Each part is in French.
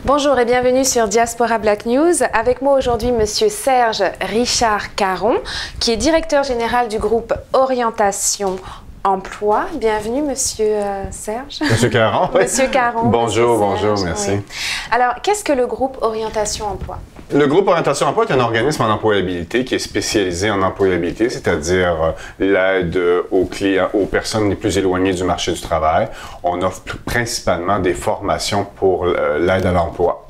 Bonjour et bienvenue sur Diaspora Black News. Avec moi aujourd'hui, Monsieur Serge Richard Caron, qui est directeur général du groupe Orientation Emploi. Bienvenue, Monsieur Serge. Monsieur Caron. Monsieur Caron. Bonjour, bonjour, merci. Oui. Alors, qu'est-ce que le groupe Orientation Emploi? Le groupe Orientation Emploi est un organisme en employabilité qui est spécialisé en employabilité, c'est-à-dire l'aide aux clients, aux personnes les plus éloignées du marché du travail. On offre principalement des formations pour l'aide à l'emploi.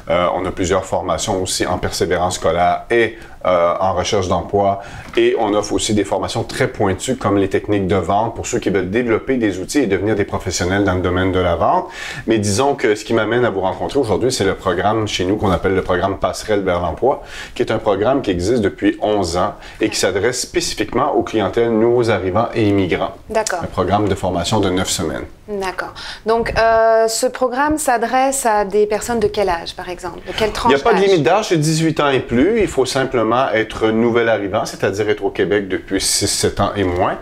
On a plusieurs formations aussi en persévérance scolaire et en recherche d'emploi, et on offre aussi des formations très pointues comme les techniques de vente pour ceux qui veulent développer des outils et devenir des professionnels dans le domaine de la vente. Mais disons que ce qui m'amène à vous rencontrer aujourd'hui, c'est le programme chez nous qu'on appelle le programme Passerelle vers l'emploi, qui est un programme qui existe depuis 11 ans et qui s'adresse spécifiquement aux clientèles nouveaux arrivants et immigrants. D'accord. Un programme de formation de 9 semaines. D'accord. Donc, ce programme s'adresse à des personnes de quel âge, par exemple? De quelle tranche d'âge? Il n'y a pas de limite d'âge, c'est 18 ans et plus. Il faut simplement être nouvel arrivant, c'est-à-dire être au Québec depuis 6-7 ans et moins,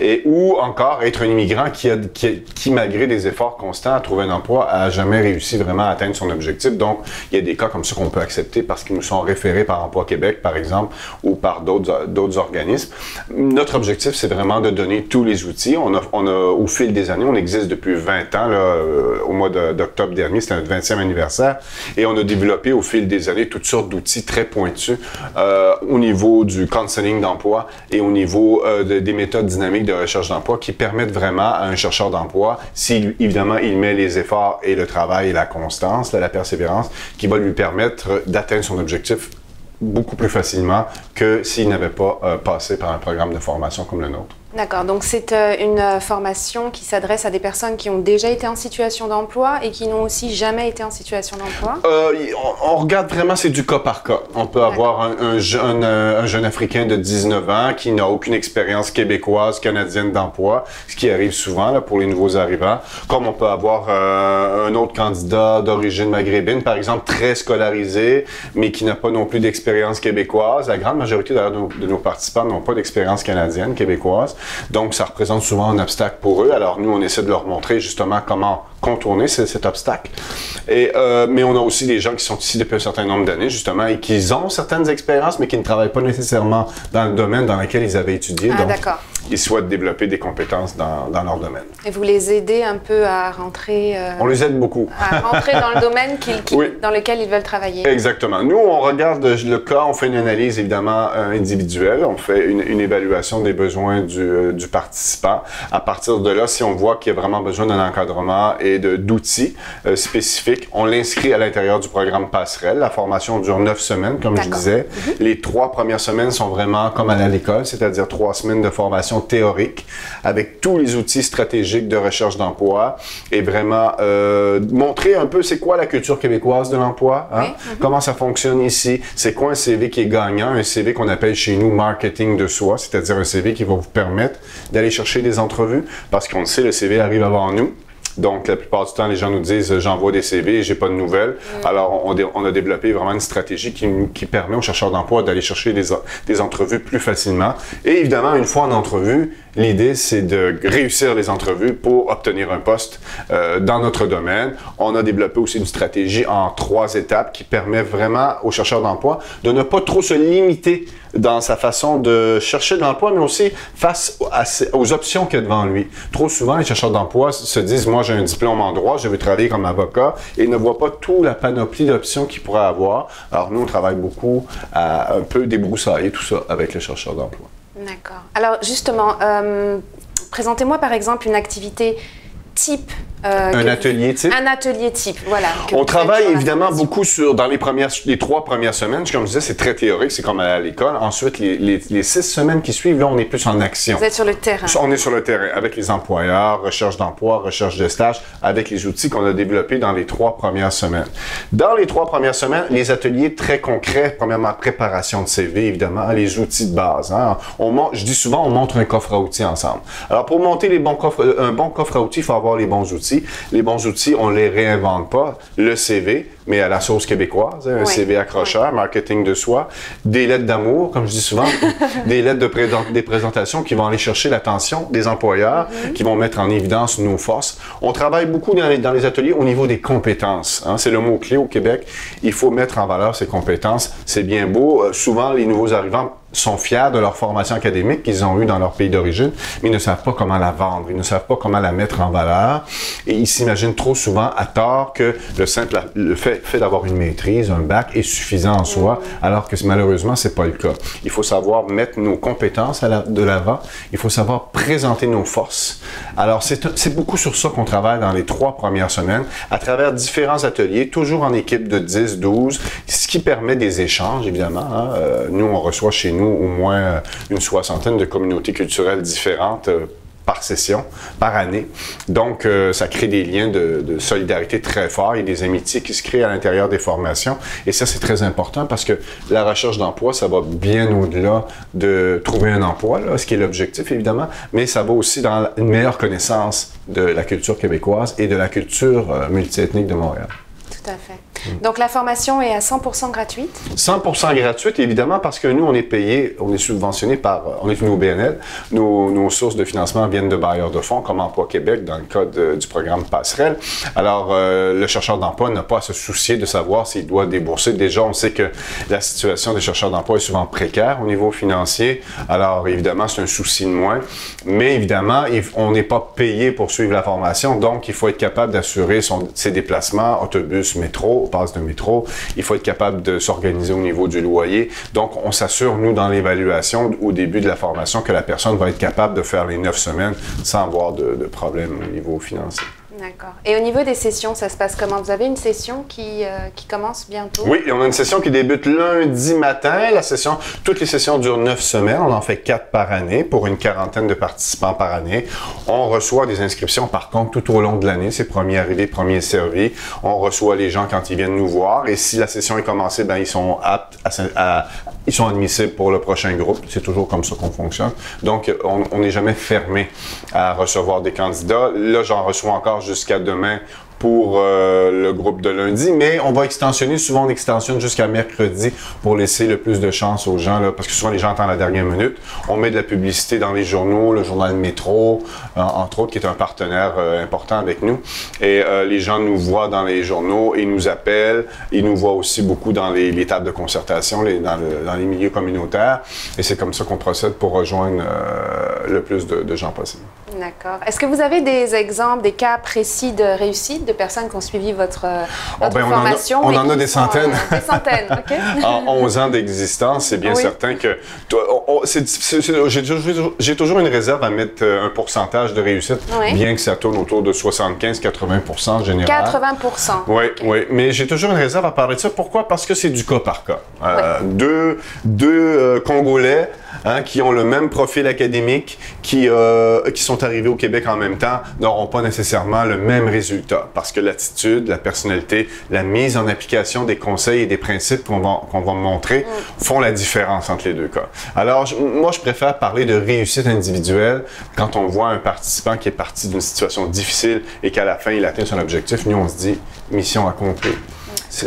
et ou encore être un immigrant qui, malgré des efforts constants à trouver un emploi, a jamais réussi vraiment à atteindre son objectif. Donc, il y a des cas comme ça qu'on peut accepter parce qu'ils nous sont référés par Emploi Québec, par exemple, ou par d'autres organismes. Notre objectif, c'est vraiment de donner tous les outils. On a, au fil des années, on existe depuis 20 ans, là, au mois d'octobre dernier, c'était notre 20e anniversaire, et on a développé au fil des années toutes sortes d'outils très pointus au niveau du counseling d'emploi et au niveau des méthodes dynamiques de recherche d'emploi qui permettent vraiment à un chercheur d'emploi, si évidemment il met les efforts et le travail et la constance, la persévérance, qui va lui permettre d'atteindre son objectif beaucoup plus facilement que s'il n'avait pas passé par un programme de formation comme le nôtre. D'accord, donc c'est une formation qui s'adresse à des personnes qui ont déjà été en situation d'emploi et qui n'ont aussi jamais été en situation d'emploi? On regarde vraiment, c'est du cas par cas. On peut avoir un jeune Africain de 19 ans qui n'a aucune expérience québécoise, canadienne d'emploi, ce qui arrive souvent là, pour les nouveaux arrivants. Comme on peut avoir un autre candidat d'origine maghrébine, par exemple, très scolarisé, mais qui n'a pas non plus d'expérience québécoise. La grande majorité de nos participants n'ont pas d'expérience canadienne, québécoise. Donc, ça représente souvent un obstacle pour eux. Alors, nous, on essaie de leur montrer justement comment contourner cet obstacle. Mais on a aussi des gens qui sont ici depuis un certain nombre d'années, justement, et qui ont certaines expériences, mais qui ne travaillent pas nécessairement dans le domaine dans lequel ils avaient étudié. Ah, donc, ils souhaitent développer des compétences dans leur domaine. Et vous les aidez un peu à rentrer... on les aide beaucoup. À rentrer dans le domaine oui. dans lequel ils veulent travailler. Exactement. Nous, on regarde le cas, on fait une analyse évidemment individuelle, on fait une évaluation des besoins du participant. À partir de là, si on voit qu'il y a vraiment besoin d'un encadrement et d'outils spécifiques, on l'inscrit à l'intérieur du programme Passerelle. La formation dure 9 semaines, comme je disais. Les 3 premières semaines sont vraiment comme à l'école, c'est-à-dire 3 semaines de formation théorique avec tous les outils stratégiques de recherche d'emploi et vraiment montrer un peu c'est quoi la culture québécoise de l'emploi, hein? Comment ça fonctionne ici, c'est quoi un CV qui est gagnant, un CV qu'on appelle chez nous marketing de soi, c'est-à-dire un CV qui va vous permettre d'aller chercher des entrevues parce qu'on le sait, le CV arrive avant nous. Donc, la plupart du temps, les gens nous disent « j'envoie des CV et j'ai pas de nouvelles ». Alors, on a développé vraiment une stratégie qui permet aux chercheurs d'emploi d'aller chercher des entrevues plus facilement. Et évidemment, une fois en entrevue, l'idée, c'est de réussir les entrevues pour obtenir un poste dans notre domaine. On a développé aussi une stratégie en 3 étapes qui permet vraiment aux chercheurs d'emploi de ne pas trop se limiter dans sa façon de chercher de l'emploi, mais aussi face aux options qu'il y a devant lui. Trop souvent, les chercheurs d'emploi se disent « moi, j'ai un diplôme en droit, je veux travailler comme avocat » et ne voient pas toute la panoplie d'options qu'ils pourraient avoir. Alors, nous, on travaille beaucoup à un peu débroussailler tout ça avec les chercheurs d'emploi. D'accord. Alors, justement, présentez-moi par exemple une activité type. Un atelier type? Un atelier type, voilà. On travaille évidemment beaucoup dans les 3 premières semaines. Comme je disais, c'est très théorique, c'est comme à l'école. Ensuite, les 6 semaines qui suivent, là, on est plus en action. Vous êtes sur le terrain. On est sur le terrain avec les employeurs, recherche d'emploi, recherche de stage, avec les outils qu'on a développés dans les 3 premières semaines. Dans les 3 premières semaines, les ateliers très concrets, premièrement, préparation de CV, évidemment, les outils de base. Hein. Je dis souvent, on montre un coffre à outils ensemble. Alors, pour monter un bon coffre à outils, il faut avoir les bons outils. Les bons outils, on ne les réinvente pas. Le CV, mais à la sauce québécoise, un CV accrocheur, marketing de soi, des lettres d'amour, comme je dis souvent, des lettres des présentations qui vont aller chercher l'attention des employeurs, qui vont mettre en évidence nos forces. On travaille beaucoup dans les ateliers au niveau des compétences. Hein, c'est le mot-clé au Québec. Il faut mettre en valeur ses compétences. C'est bien beau. Souvent, les nouveaux arrivants sont fiers de leur formation académique qu'ils ont eue dans leur pays d'origine, mais ils ne savent pas comment la vendre, ils ne savent pas comment la mettre en valeur, et ils s'imaginent trop souvent à tort que le fait d'avoir une maîtrise, un bac est suffisant en soi, alors que malheureusement, c'est pas le cas. Il faut savoir mettre nos compétences de l'avant, il faut savoir présenter nos forces. Alors, c'est beaucoup sur ça qu'on travaille dans les 3 premières semaines, à travers différents ateliers, toujours en équipe de 10, 12, ce qui permet des échanges, évidemment. Hein. Nous, on reçoit chez nous au moins une 60aine de communautés culturelles différentes par session, par année. Donc, ça crée des liens de solidarité très forts et des amitiés qui se créent à l'intérieur des formations. Et ça, c'est très important parce que la recherche d'emploi, ça va bien au-delà de trouver un emploi, là, ce qui est l'objectif, évidemment, mais ça va aussi dans une meilleure connaissance de la culture québécoise et de la culture multiethnique de Montréal. Tout à fait. Donc, la formation est à 100% gratuite? 100% gratuite, évidemment, parce que nous, on est payé, on est subventionné par, on est une OBNL. Nos sources de financement viennent de bailleurs de fonds, comme Emploi Québec, dans le cadre du programme Passerelle. Alors, le chercheur d'emploi n'a pas à se soucier de savoir s'il doit débourser. Déjà, on sait que la situation des chercheurs d'emploi est souvent précaire au niveau financier. Alors, évidemment, c'est un souci de moins. Mais évidemment, on n'est pas payé pour suivre la formation, donc il faut être capable d'assurer ses déplacements, autobus, métro, passe de métro. Il faut être capable de s'organiser au niveau du loyer. Donc, on s'assure, nous, dans l'évaluation, au début de la formation, que la personne va être capable de faire les 9 semaines sans avoir de problème au niveau financier. D'accord. Et au niveau des sessions, ça se passe comment? Vous avez une session qui commence bientôt? Oui, on a une session qui débute lundi matin. Toutes les sessions durent 9 semaines. On en fait 4 par année pour une 40aine de participants par année. On reçoit des inscriptions, par contre, tout au long de l'année. C'est premier arrivé, premier servi. On reçoit les gens quand ils viennent nous voir. Et si la session est commencée, ben, ils sont aptes ils sont admissibles pour le prochain groupe. C'est toujours comme ça qu'on fonctionne. Donc, on n'est jamais fermé à recevoir des candidats. Là, j'en reçois encore jusqu'à demain pour le groupe de lundi, mais on va extensionner, souvent on extensionne jusqu'à mercredi pour laisser le plus de chance aux gens, là, parce que souvent les gens attendent la dernière minute. On met de la publicité dans les journaux, le journal Métro, entre autres, qui est un partenaire important avec nous. Et les gens nous voient dans les journaux et nous appellent. Ils nous voient aussi beaucoup dans les tables de concertation, dans les milieux communautaires. Et c'est comme ça qu'on procède pour rejoindre le plus de gens possible. D'accord. Est-ce que vous avez des exemples, des cas précis de réussite de personnes qui ont suivi votre formation? On en a des centaines. Des centaines, OK. En 11 ans d'existence, c'est bien certain que... J'ai toujours une réserve à mettre un pourcentage de réussite, bien que ça tourne autour de 75-80% en général. 80%. Oui, okay. Oui. Mais j'ai toujours une réserve à parler de ça. Pourquoi? Parce que c'est du cas par cas. Deux Congolais qui ont le même profil académique, qui sont arrivés au Québec en même temps, n'auront pas nécessairement le même résultat. Parce que l'attitude, la personnalité, la mise en application des conseils et des principes qu'on va montrer font la différence entre les deux cas. Alors, moi, je préfère parler de réussite individuelle quand on voit un participant qui est parti d'une situation difficile et qu'à la fin, il atteint son objectif. Nous, on se dit « mission accomplie ».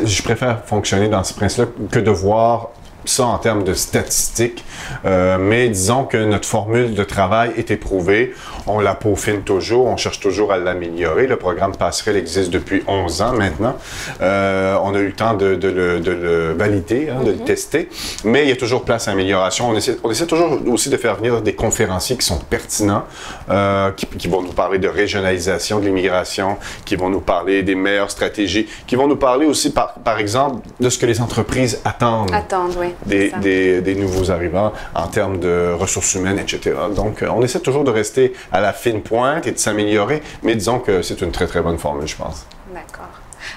Je préfère fonctionner dans ce principe-là que de voir ça en termes de statistiques, mais disons que notre formule de travail est éprouvée, on la peaufine toujours, on cherche toujours à l'améliorer. Le programme Passerelle existe depuis 11 ans maintenant. On a eu le temps de le valider, de le tester, mais il y a toujours place à amélioration. On essaie toujours aussi de faire venir des conférenciers qui sont pertinents, qui vont nous parler de régionalisation de l'immigration, qui vont nous parler des meilleures stratégies, qui vont nous parler aussi, par exemple, de ce que les entreprises attendent. Oui. Des nouveaux arrivants en termes de ressources humaines, etc. Donc, on essaie toujours de rester à la fine pointe et de s'améliorer, mais disons que c'est une très, très bonne formule, je pense. D'accord.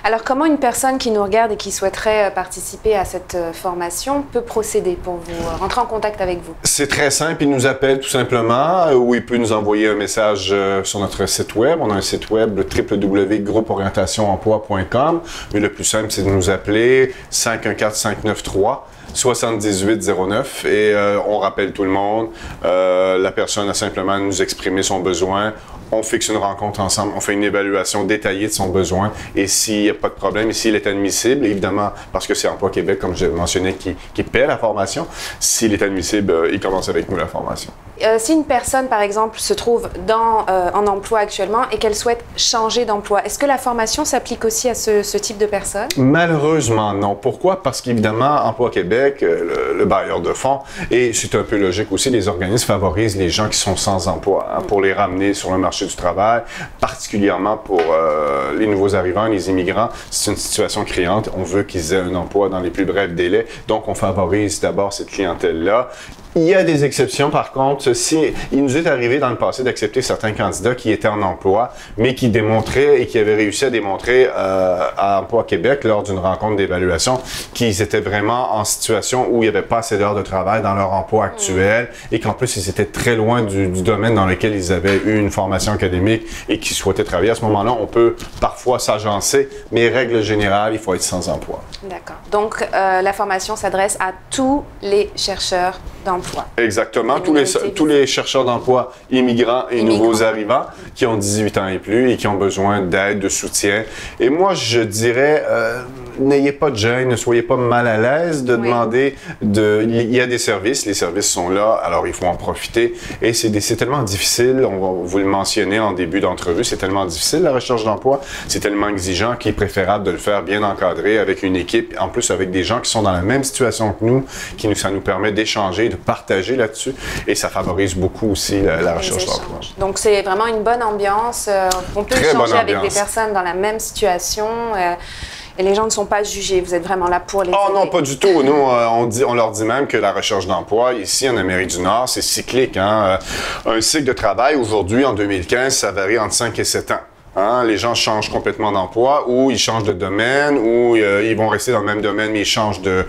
Alors, comment une personne qui nous regarde et qui souhaiterait participer à cette formation peut procéder pour vous rentrer en contact avec vous? C'est très simple. Il nous appelle tout simplement ou il peut nous envoyer un message sur notre site web. On a un site web, le www.groupeorientationemploi.com. Mais le plus simple, c'est de nous appeler 514-593 7809 et on rappelle tout le monde. La personne a simplement à nous exprimer son besoin. On fixe une rencontre ensemble, on fait une évaluation détaillée de son besoin et s'il n'y a pas de problème, et s'il est admissible, évidemment, parce que c'est Emploi Québec, comme je mentionnais, qui paie la formation, s'il est admissible, il commence avec nous la formation. Si une personne, par exemple, se trouve en emploi actuellement et qu'elle souhaite changer d'emploi, est-ce que la formation s'applique aussi à ce type de personnes? Malheureusement, non. Pourquoi? Parce qu'évidemment, Emploi Québec, le bailleur de fonds, et c'est un peu logique aussi, les organismes favorisent les gens qui sont sans emploi pour les ramener sur le marché du travail, particulièrement pour les nouveaux arrivants, les immigrants. C'est une situation criante. On veut qu'ils aient un emploi dans les plus brefs délais. Donc, on favorise d'abord cette clientèle-là. Il y a des exceptions, par contre. Il nous est arrivé dans le passé d'accepter certains candidats qui étaient en emploi, mais qui démontraient et qui avaient réussi à démontrer à Emploi Québec, lors d'une rencontre d'évaluation, qu'ils étaient vraiment en situation où il n'y avait pas assez d'heures de travail dans leur emploi actuel et qu'en plus, ils étaient très loin du domaine dans lequel ils avaient eu une formation académique et qui souhaitaient travailler. À ce moment-là, on peut parfois s'agencer, mais règle générale, il faut être sans emploi. D'accord. Donc, la formation s'adresse à tous les chercheurs d'emploi. Exactement. Tous les chercheurs d'emploi immigrants et nouveaux arrivants qui ont 18 ans et plus et qui ont besoin d'aide, de soutien. Et moi, je dirais, n'ayez pas de gêne, ne soyez pas mal à l'aise de demander. Il y a des services, les services sont là, alors il faut en profiter. Et c'est tellement difficile, on va vous le mentionner en début d'entrevue, c'est tellement difficile la recherche d'emploi, c'est tellement exigeant qu'il est préférable de le faire bien encadré avec une équipe, en plus avec des gens qui sont dans la même situation que nous, ça nous permet d'échanger, de partager là-dessus et ça favorise beaucoup aussi la recherche d'emploi. Donc c'est vraiment une bonne ambiance, on peut échanger avec des personnes dans la même situation. Et les gens ne sont pas jugés, vous êtes vraiment là pour les aider. Oh non, pas du tout. Nous, on leur dit même que la recherche d'emploi, ici en Amérique du Nord, c'est cyclique. Hein? Un cycle de travail, aujourd'hui, en 2015, ça varie entre 5 et 7 ans. Hein, les gens changent complètement d'emploi ou ils changent de domaine ou ils vont rester dans le même domaine mais ils changent de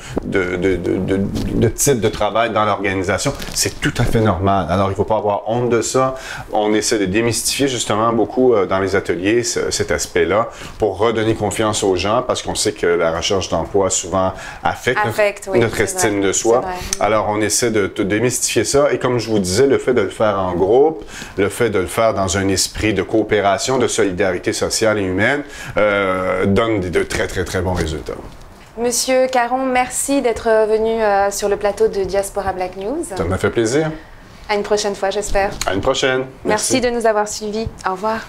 type de travail dans l'organisation. C'est tout à fait normal. Alors, il ne faut pas avoir honte de ça. On essaie de démystifier justement beaucoup dans les ateliers cet aspect-là pour redonner confiance aux gens parce qu'on sait que la recherche d'emploi souvent affecte notre estime de soi. Alors, on essaie de démystifier ça et comme je vous disais, le fait de le faire en groupe, le fait de le faire dans un esprit de coopération, de solidarité sociale et humaine donne de très, très, très bons résultats. Monsieur Caron, merci d'être venu sur le plateau de Diaspora Black News. Ça m'a fait plaisir. À une prochaine fois, j'espère. À une prochaine. Merci de nous avoir suivis. Au revoir.